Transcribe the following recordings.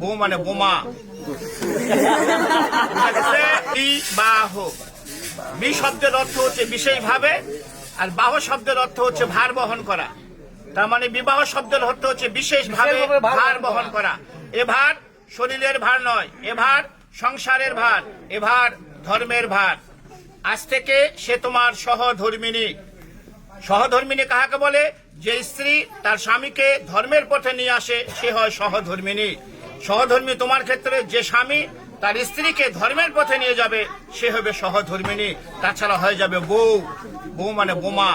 বউ মানে বোমা। বিবাহ, বি শব্দের অর্থ হচ্ছে বিশেষভাবে, আর বাহ শব্দের অর্থ হচ্ছে ভার বহন করা। তার মানে বিবাহ শব্দের অর্থ হচ্ছে বিশেষভাবে ভার বহন করা। এ ভার শরীরের ভার নয়, এ ভার সংসারের ভার, এ ভার ধর্মের ভার। আজ থেকে সে তোমার সহধর্মিনী। সহধর্মিনী কাহাকে বলে? যে স্ত্রী তার স্বামীকে ধর্মের পথে নিয়ে আসে সে হয় সহধর্মিনী। সহধর্মী তোমার ক্ষেত্রে যে স্বামী তার স্ত্রীকে ধর্মের পথে নিয়ে যাবে সে হবে সহধর্মিনী। তাছাড়া হয়ে যাবে বউ, বউ মানে বোমা।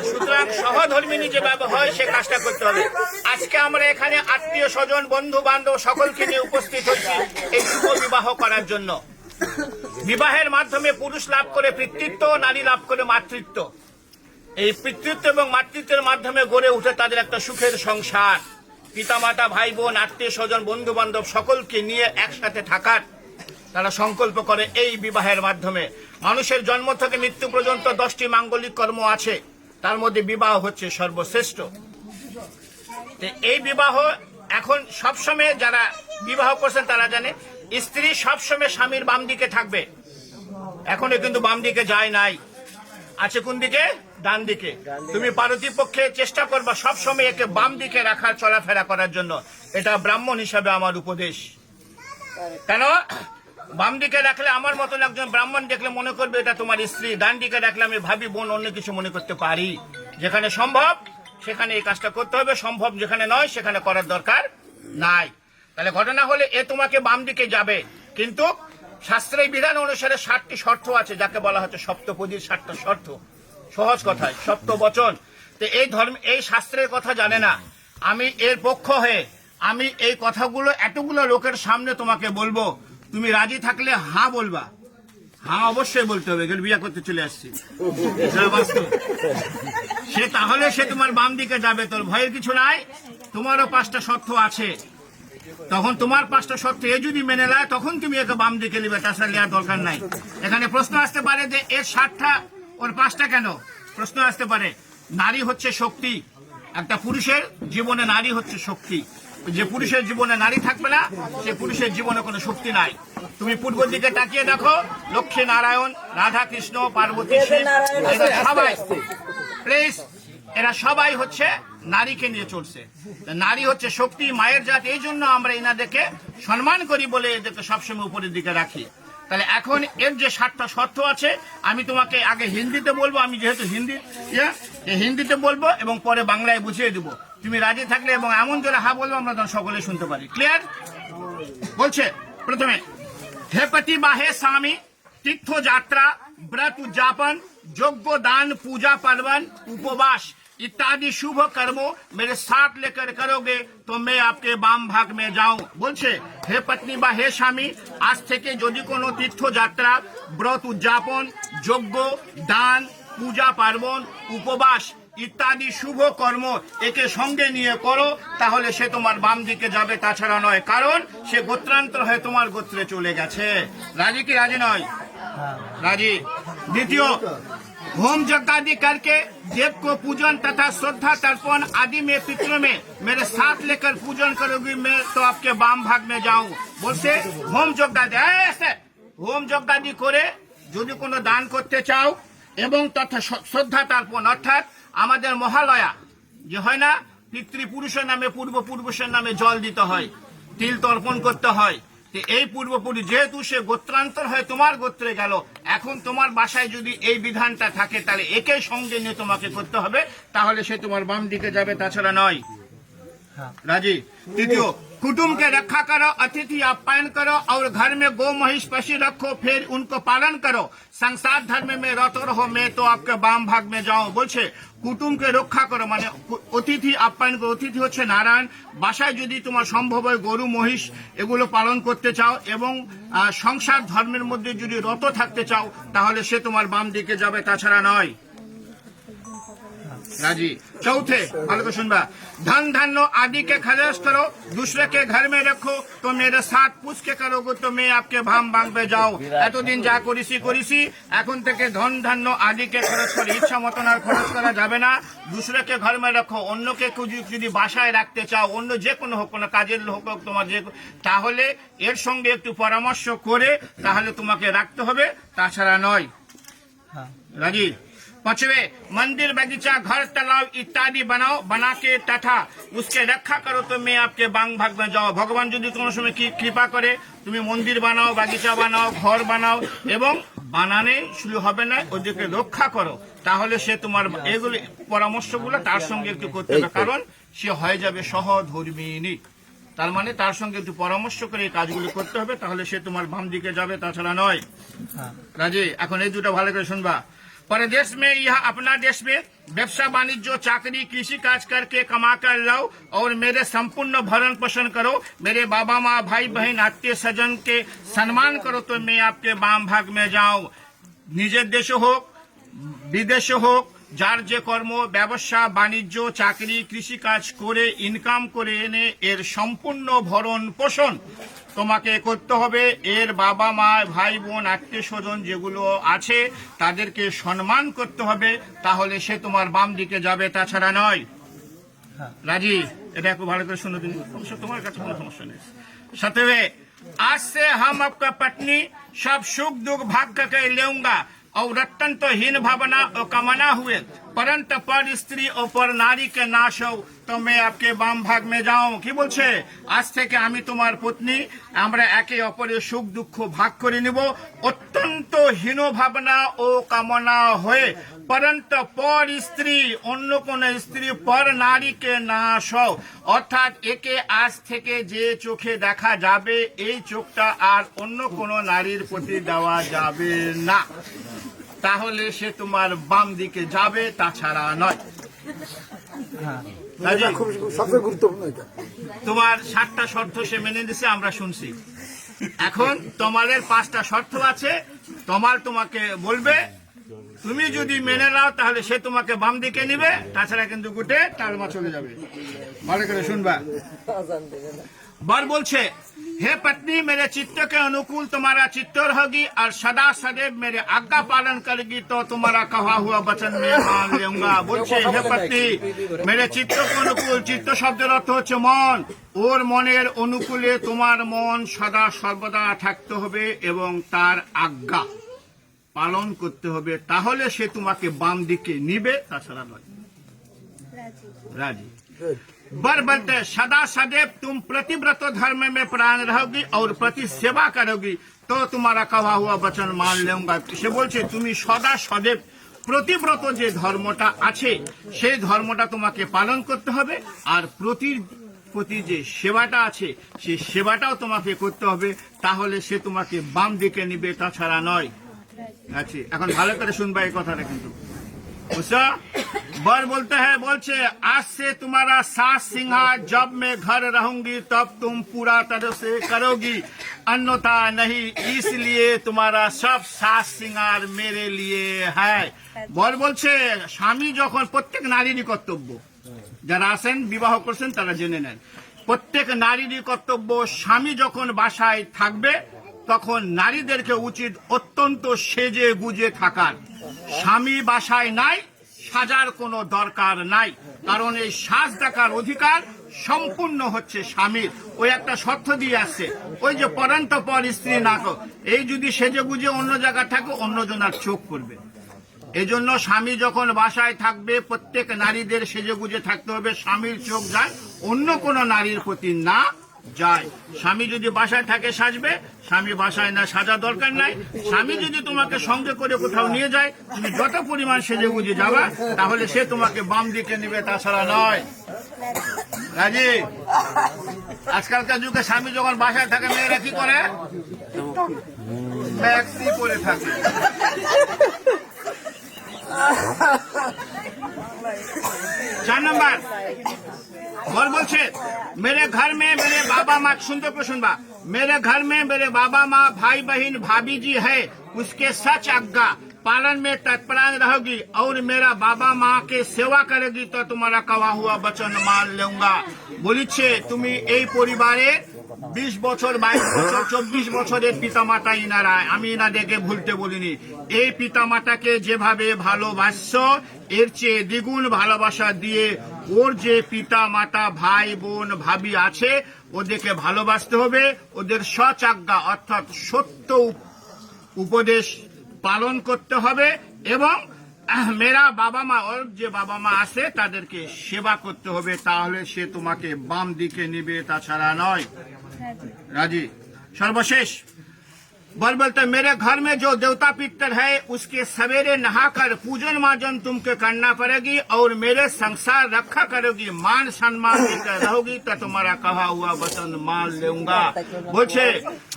সুতরাং সহধর্মিনী যেভাবে হয় সে কাজটা করতে হবে। আজকে আমরা এখানে আত্মীয় স্বজন বন্ধু বান্ধব সকলকে নিয়ে উপস্থিত হচ্ছি এই শুভ বিবাহ করার জন্য। বিবাহের মাধ্যমে পুরুষ লাভ করে পিতৃত্ব, নারী লাভ করে মাতৃত্ব। এই পিতৃত্ব এবং মাতৃত্বের মাধ্যমে গড়ে উঠে তাদের একটা সুখের সংসার। পিতামাতা, ভাই বোন, আত্মীয় স্বজন, বন্ধু বান্ধব সকলকে নিয়ে একসাথে থাকার তারা সংকল্প করে এই বিবাহের মাধ্যমে। মানুষের জন্ম থেকে মৃত্যু পর্যন্ত 10টি মাঙ্গলিক কর্ম আছে, তার মধ্যে বিবাহ হচ্ছে সর্বশ্রেষ্ঠ। এই বিবাহ এখন সবসময় যারা বিবাহ করছেন তারা জানে স্ত্রী সবসময় স্বামীর বাম দিকে থাকবে। এখনো কিন্তু বাম দিকে যায় নাই, আছে কোন দিকে? ডান দিকে। তুমি পারতিপক্ষে চেষ্টা করবা সবসময় একে বাম দিকে রাখার, চলাফেরা করার জন্য। এটা ব্রাহ্মণ হিসাবে আমার উপদেশ। কেন বাম দিকে রাখলে আমার মতন একজন ব্রাহ্মণ দেখলে মনে করবে এটা তোমার স্ত্রী। ডান দিকে রাখলে আমি ভাবি বোন, অন্য কিছু মনে করতে পারি। যেখানে সম্ভব সেখানে এই কাজটা করতে হবে, সম্ভব যেখানে নয় সেখানে করার দরকার নাই। তাহলে ঘটনা হলে এ তোমাকে বাম দিকে যাবে, কিন্তু শাস্ত্রের বিধান অনুসারে 7টি শর্ত আছে, যাকে বলা হচ্ছে সপ্তপদীর 7টা শর্ত। সহজ কথায় সপ্তবচন। তো এই ধর্ম, এই শাস্ত্রের কথা জানে না। আমি এর পক্ষ হয়ে আমি এই কথাগুলো এতগুলো লোকের সামনে তোমাকে বলবো। তুমি রাজি থাকলে হ্যাঁ বলবা। হ্যাঁ অবশ্যই বলতে হবে, বিয়ে করতে চলে আসছি সে, তাহলে সে তোমার বাম দিকে যাবে। তোর ভয়ের কিছু নাই, তোমারও 5টা শর্ত আছে। তখন তোমার 5টা শর্ত এ যদি মেনে নেয় তখন তুমি একে বাম দিকে নিবে, তাছাড়া নেওয়ার দরকার নাই। এখানে প্রশ্ন আসতে পারে যে এর 7টা ওর 5টা কেন? প্রশ্ন আসতে পারে। নারী হচ্ছে শক্তি। একটা পুরুষের জীবনে নারী হচ্ছে শক্তি। যে পুরুষের জীবনে নারী থাকবে না সে পুরুষের জীবনে কোনো শক্তি নাই। তুমি পূর্ব দিকে তাকিয়ে দেখো, লক্ষ্মী নারায়ণ, রাধা কৃষ্ণ, পার্বতী, শিব, সবাই প্লিজ এরা সবাই হচ্ছে নারীকে নিয়ে চলছে। নারী হচ্ছে শক্তি, মায়ের জাত। এই জন্য আমরা এনাদেরকে সম্মান করি বলে এদেরকে সবসময় উপরের দিকে রাখি। তাহলে এখন এর যে 7টা শর্ত আছে আমি তোমাকে আগে হিন্দিতে বলবো, আমি যেহেতু হিন্দিতে বলবো এবং পরে বাংলায় বুঝিয়ে দেবো। তুমি রাজি থাকলে এবং এমন জোরে হা বলবো আমরা তখন সকলে শুনতে পারি। ক্লিয়ার? বলছে প্রথমে, হে পতি বা হে স্বামী, তীর্থ যাত্রা, व्रत उद्यापन, यज्ञ दान, पूजा पार्वन, उपवास इत्यादि शुभ कर्मों मेरे साथ लेकर करोगे तो मैं आपके बाम भाग में जाऊं। बोलছে হে পত্নী বা হে স্বামী, আজ থেকে যদি কোনো তীর্থযাত্রা, ব্রত উদযাপন, যজ্ঞ দান, পূজা পার্বণ, উপবাস ইত্যাদি শুভ কর্ম একে সঙ্গে নিয়ে করো, তাহলে সে তোমার বাম দিকে যাবে, তাছাড়া নয়। কারণ সে গোত্রান্তর হয়ে তোমার গোত্রে চলে গেছে। রাজি কি রাজি নয়? राजी। द्वितीय, होम यज्ञ आदि करके देव को पूजन तथा श्रद्धा तर्पण आदि में पितरों में मेरे साथ लेकर पूजन करोगी, मैं तो आपके बाम भाग में जाऊं। बोलते होम यज्ञ आदि, ऐसे होम यज्ञ आदि करे যদি কোনো দান করতে চাও এবং তথা শ্রদ্ধা তর্পণ, অর্থাৎ আমাদের মহালয়া যে হয় না, পিতৃপুরুষের নামে পূর্বপুরুষের নামে জল দিতে হয়, তিল তর্পণ করতে হয়। এই পূর্বপুরুষ যেহেতু সে গোত্রান্তর হয়ে তোমার গোত্রে গেল, এখন তোমার বাসায় যদি এই বিধানটা থাকে তাহলে একে সঙ্গে নিয়ে তোমাকে করতে হবে, তাহলে সে তোমার বাম দিকে যাবে, তাছাড়া নয়। राजी। तृतीय, कुटुंब के रक्षा करो, अतिथि आप्यायन करो और घर में गौ महिष पशु रखो, फिर उनको पालन करो। संसार धर्म में रत रहो, मैं तो आपके बाम भाग में जाऊं। बोलছে কুটুমকে রক্ষা করো, মানে অতিথি আপ্যায়ন করো। অতিথি হচ্ছে নারায়ণ। বাসায় যদি তোমার সম্ভব হয় গরু মহিষ এগুলো পালন করতে চাও এবং সংসার ধর্মের মধ্যে যদি রত থাকতে চাও, তাহলে সে তোমার বাম দিকে যাবে, তাছাড়া নয়। राजी। चौथे ভালো করে শুনবা, धन धान्य आदि के खर्च करो, दूसरे के घर में रखो, तो मेरे साथ पूछ के करोगे तो मैं आपके भाम भाঙবে যাও। এতদিন যা করেছি এখন থেকে ধন ধান্য আদিকে খরচ করে ইচ্ছা মতন আর খরচ করা যাবে না। দুসরেকে ঘর মে রাখো, অন্যকে যদি বাসায় রাখতে চাও, অন্য যে কোনো হোক, কোনো কাজের হোক তোমার যে, তাহলে এর সঙ্গে একটু পরামর্শ করে তাহলে তোমাকে রাখতে হবে, তাছাড়া নয়। রাজি। पांचवे, मंदिर बगीचा घर तालाब इत्यादि बनाओ, बना के तथा उसके रक्षा करो तो मैं आपके बांग भाग में जाओ। भगवान যদি কোনো সময় কি কৃপা করে তুমি মন্দির বানাও, বাগিচা বানাও, ঘর বানাও এবং বানানে শুরু হবে না, ওদেরকে রক্ষা করো, তাহলে সে তোমার এগুলো পরামর্শগুলো তার সঙ্গে একটু করতে হবে, কারণ সে হয়ে যাবে সহধর্মিণী। তার মানে তার সঙ্গে একটু পরামর্শ করে এই কাজগুলো করতে হবে, তাহলে সে তোমার বাম দিকে যাবে, তাছাড়া নয়। রাজি। এখন এই দুটো ভালো করে শুনবা। परदेश में यह अपना देश में व्यवसाय वाणिज्य चाकरी कृषि काज करके कमा कर लाओ और मेरे संपूर्ण भरण पोषण करो, मेरे बाबा माँ भाई बहन आत्मीय स्वजन के सम्मान करो तो मैं आपके बाम भाग में जाऊं। निजेर देश होक विदेश होक, যার যে কর্ম ব্যবসা বাণিজ্য চাকরি কৃষি কাজ করে ইনকাম করে এনে এর সম্পূর্ণ ভরণ পোষণ তোমাকে করতে হবে। এর বাবা মা ভাই বোন আত্মীয় স্বজন যেগুলো আছে তাদেরকে সম্মান করতে হবে, তাহলে সে তোমার বাম দিকে যাবে, তাছাড়া নয়। রাজি। এটা একটু ভালো করে শুনো তুমি, তোমার কাছে কোনো সমস্যা নেই। সাথে, आज से हम आपका पत्नी सब सुख दुख भाग करके लेऊंगा और रत्न तो हीन भावना और कामना हुए, परंतु पर स्त्री और पर नारी के नाश हो तो मैं आपके बाम भाग में जाऊं। কি বলছে? আজ থেকে আমি তোমার পত্নী, আমরা একে অপরের সুখ দুঃখ ভাগ করে নিব, অত্যন্ত হীন ভাবনা ও কামনা হয়ে, परंतु पर स्त्री অন্য কোন স্ত্রী পর নারীকে নাশ হও, অর্থাৎ একে আজ থেকে যে চোখে দেখা যাবে এই চোখটা আর অন্য কোন নারীর প্রতি দেওয়া যাবে না, তাহলে সে তোমার বাম দিকে যাবে, তাছাড়া নয়। সবচেয়ে গুরুত্বপূর্ণ এটা। তোমার 7টা শর্ত সে মেনে দিছে, আমরা শুনছি। এখন তোমাদের 5টা শর্ত আছে, তোমাকে বলবে, তুমি যদি মেনে নাও তাহলে সে তোমাকে বাম দিকে নিবে, তাছাড়া কিন্তু গুটে টালমা চলে যাবে। ভালো করে শুনবা। बर बोलছে, हे पत्नी मेरे चित्त के अनुकूल तुम्हारा चित्त रहेगी और सदा सदैव मेरे आज्ञा पालन करेगी तो तुम्हारा कहा हुआ वचन मैं मान लूंगा। बोलছে, हे पत्नी मेरे चित्त के अनुकूल, चित्त শব্দের অর্থ হচ্ছে মন, ওর মনের অনুকূলে তোমার মন সদা সর্বদা থাকতে হবে এবং তার আজ্ঞা পালন করতে হবে, তাহলে সে তোমাকে বাম দিকে নিবে, তাছাড়া নয়। রাজি। बर बोलते, सदा सदैव तुम प्रतिव्रत धर्म में प्राण रहोगी और प्रति सेवा करोगी तो तुम्हारा कहा हुआ वचन मान लूंगा। সে বলছে তুমি সদা সदैव প্রতিব্রত যে ধর্মটা আছে সেই ধর্মটা তোমাকে পালন করতে হবে, আর প্রতি যে সেবাটা আছে সেই সেবাটাও তোমাকে করতে হবে, তাহলে সে তোমাকে বাম দিকে নিবে, তাছাড়া নয়। আচ্ছা, এখন ভালো করে শুনবা এই কথাটা কিন্তু। বুঝছো? बर बोलते हैं, बोलছে, आज से तुम्हारा सास सिंहार जब मैं घर रहूंगी तब तुम पूरा तरह से करोगी, अन्यथा नहीं, इसलिए तुम्हारा सब सास सिंगार मेरे लिए है। बर বলছে, স্বামী যখন, প্রত্যেক নারীরই কর্তব্য, যারা আছেন বিবাহ করছেন তারা জেনে নেন, প্রত্যেক নারীরই কর্তব্য, স্বামী যখন বাসায় থাকবে তখন নারীদেরকে উচিত অত্যন্ত সেজে গুজে থাকার। স্বামী বাসায় নাই, সাজার কোনো দরকার নাই, কারণ এই সাজ দেখার অধিকার সম্পূর্ণ হচ্ছে স্বামীর। ওই একটা শর্ত দিয়ে আসছে, ওই যে পরন্ত পর স্ত্রী না কর, এই যদি সেজে গুজে অন্য জায়গায় থাকে অন্যজনের চোখ পড়বে। এই জন্য স্বামী যখন বাসায় থাকবে প্রত্যেক নারীদের সেজে গুজে থাকতে হবে, স্বামীর চোখ যায় অন্য কোনো নারীর প্রতি না যায়। স্বামী যদি বাসায় থাকে সাজবে, স্বামী বাসায় না সাজা দরকার নাই। স্বামী যদি তোমাকে সঙ্গে করে কোথাও নিয়ে যায়, তুমি যত পরিমাণ সেজে গুজে যাবা তাহলে সে তোমাকে বাম দিকে নিবে, তাছাড়া নয়। রাজি। আজকালকার যুগে স্বামী যখন বাসায় থাকে মেয়েরা কি করে? ম্যাক্সি পরে থাকে। 4 नंबर और बोलছে, मेरे घर में मेरे बाबा माँ, सुनते को सुनबा, मेरे घर में मेरे बाबा माँ भाई बहन भाभी जी है, उसके सच आज्ञा पालन में तत्परान रहोगी और मेरा बाबा माँ के सेवा करेगी तो तुम्हारा कहा हुआ वचन मान लूंगा। বলিছে তুমি এই পরিবারে 20 বছর 22 বছর 24 বছরের পিতামাতা ইনারা, আমি ইনাদেরকে ভুলতে বলিনি। এই পিতামাতাকে যেভাবে ভালোবাসছো এর চেয়ে দ্বিগুণ ভালোবাসা দিয়ে ওর যে পিতা মাতা ভাই বোন ভাবি আছে ওদেরকে ভালোবাসতে হবে, ওদের সচাজ্ঞা অর্থাৎ সত্য উপদেশ পালন করতে হবে এবং মেরা বাবা মা ওর যে বাবা মা আছে তাদেরকে সেবা করতে হবে, তাহলে সে তোমাকে বাম দিকে নিবে, তাছাড়া নয়। রাজি। সর্বশেষ बोलते मेरे घर में जो देवता पितर है उसके सवेरे नहाकर पूजन माजन तुमको करना पड़ेगी और मेरे संसार रखा करोगी, मान सम्मान देकर रहोगी तो तुम्हारा कहा हुआ वचन मान लूंगा। বলছে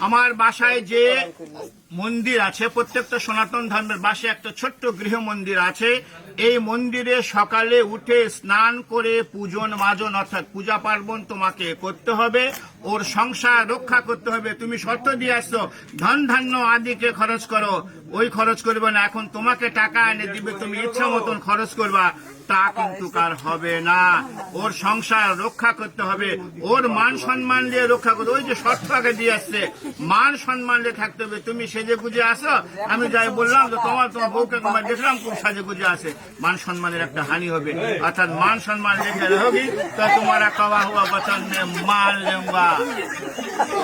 আমার বাসায় যে মন্দির আছে, প্রত্যেকটা সনাতন ধর্মের বাসায় একটা ছোট্ট গৃহ মন্দির আছে, এই মন্দিরে সকালে উঠে স্নান করে পূজন মাজন অর্থাৎ পূজা পার্বণ তোমাকে করতে হবে, ওর সংসার রক্ষা করতে হবে। তুমি শর্ত দিয়ে আসছো ধন ধান্য আদিকে খরচ করো, ওই খরচ করবে না, এখন তোমাকে টাকা এনে দিবে, তুমি ইচ্ছা মতন খরচ করবা, তা কিন্তু কার হবে না। ওর সংসার রক্ষা করতে হবে, ওর মান সম্মান দিয়ে রক্ষা করতে, ওই যে শর্ত আগে দিয়ে আসছে মান সম্মান দিয়ে থাকতে হবে। তুমি সেজে গুজে আসো, আমি যাই বললাম তো তোমার বউকে দেখলাম খুব সাজে গুজে আসে, মান সম্মানের একটা হানি হবে। অর্থাৎ মান সম্মান রেখে রहोगी तो तुम्हारा कहा हुआ वचन में मान लूंगा।